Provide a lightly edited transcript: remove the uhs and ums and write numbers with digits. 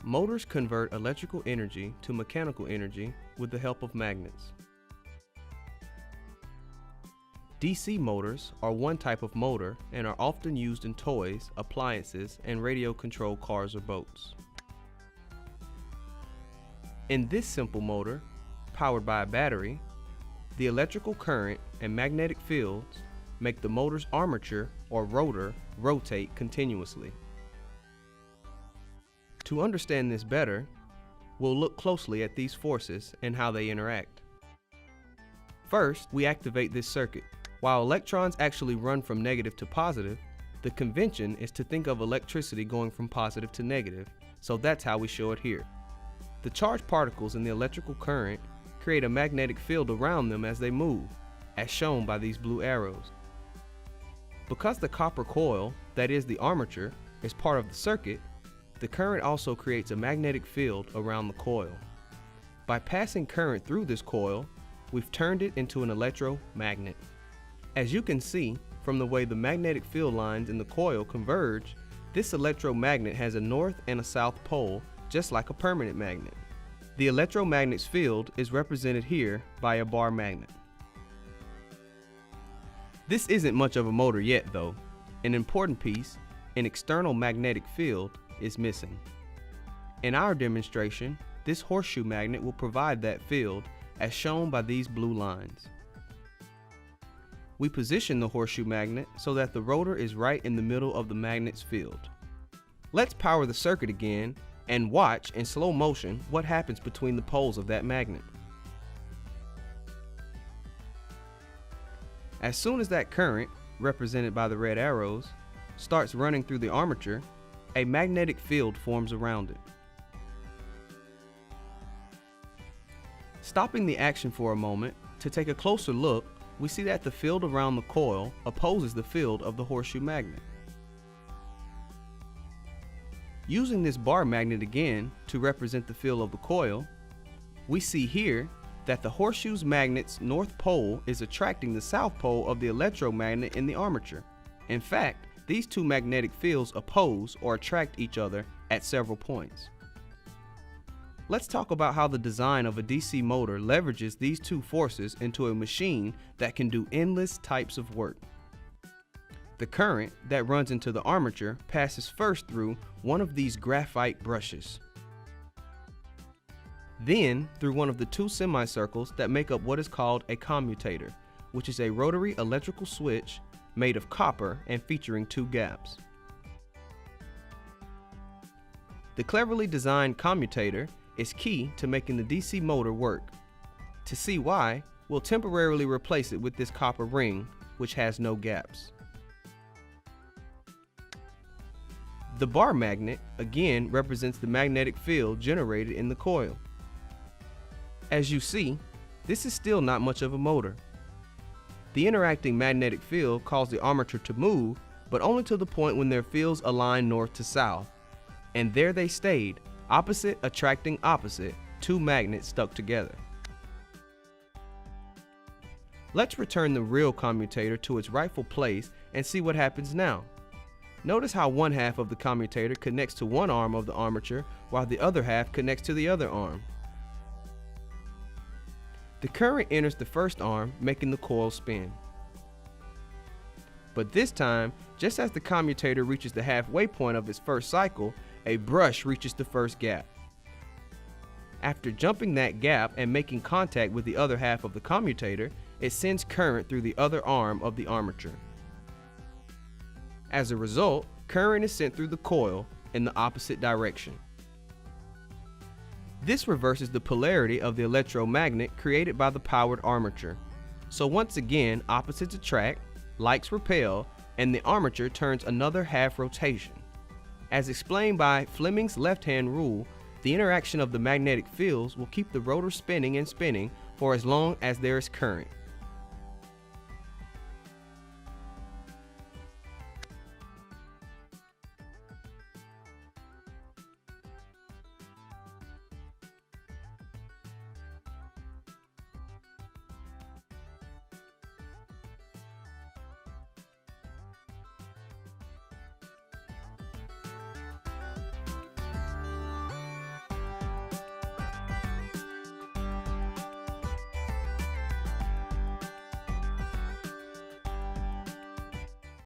Motors convert electrical energy to mechanical energy with the help of magnets. DC motors are one type of motor and are often used in toys, appliances, and radio-controlled cars or boats. In this simple motor, powered by a battery, the electrical current and magnetic fields make the motor's armature or rotor rotate continuously. To understand this better, we'll look closely at these forces and how they interact. First, we activate this circuit. While electrons actually run from negative to positive, the convention is to think of electricity going from positive to negative, so that's how we show it here. The charged particles in the electrical current create a magnetic field around them as they move, as shown by these blue arrows. Because the copper coil, that is the armature, is part of the circuit, the current also creates a magnetic field around the coil. By passing current through this coil, we've turned it into an electromagnet. As you can see from the way the magnetic field lines in the coil converge, this electromagnet has a north and a south pole, just like a permanent magnet. The electromagnet's field is represented here by a bar magnet. This isn't much of a motor yet though. An important piece, an external magnetic field, is missing. In our demonstration, this horseshoe magnet will provide that field as shown by these blue lines. We position the horseshoe magnet so that the rotor is right in the middle of the magnet's field. Let's power the circuit again and watch in slow motion what happens between the poles of that magnet. As soon as that current, represented by the red arrows, starts running through the armature, a magnetic field forms around it. Stopping the action for a moment to take a closer look, we see that the field around the coil opposes the field of the horseshoe magnet. Using this bar magnet again to represent the field of the coil, we see here that the horseshoe's magnet's north pole is attracting the south pole of the electromagnet in the armature. In fact, these two magnetic fields oppose or attract each other at several points. Let's talk about how the design of a DC motor leverages these two forces into a machine that can do endless types of work. The current that runs into the armature passes first through one of these graphite brushes, then through one of the two semicircles that make up what is called a commutator, which is a rotary electrical switch made of copper and featuring two gaps. The cleverly designed commutator is key to making the DC motor work. To see why, we'll temporarily replace it with this copper ring, which has no gaps. The bar magnet again represents the magnetic field generated in the coil. As you see, this is still not much of a motor. The interacting magnetic field caused the armature to move, but only to the point when their fields align north to south. And there they stayed, opposite attracting opposite, two magnets stuck together. Let's return the real commutator to its rightful place and see what happens now. Notice how one half of the commutator connects to one arm of the armature while the other half connects to the other arm. The current enters the first arm, making the coil spin. But this time, just as the commutator reaches the halfway point of its first cycle, a brush reaches the first gap. After jumping that gap and making contact with the other half of the commutator, it sends current through the other arm of the armature. As a result, current is sent through the coil in the opposite direction. This reverses the polarity of the electromagnet created by the powered armature. So once again, opposites attract, likes repel, and the armature turns another half rotation. As explained by Fleming's left-hand rule, the interaction of the magnetic fields will keep the rotor spinning and spinning for as long as there is current.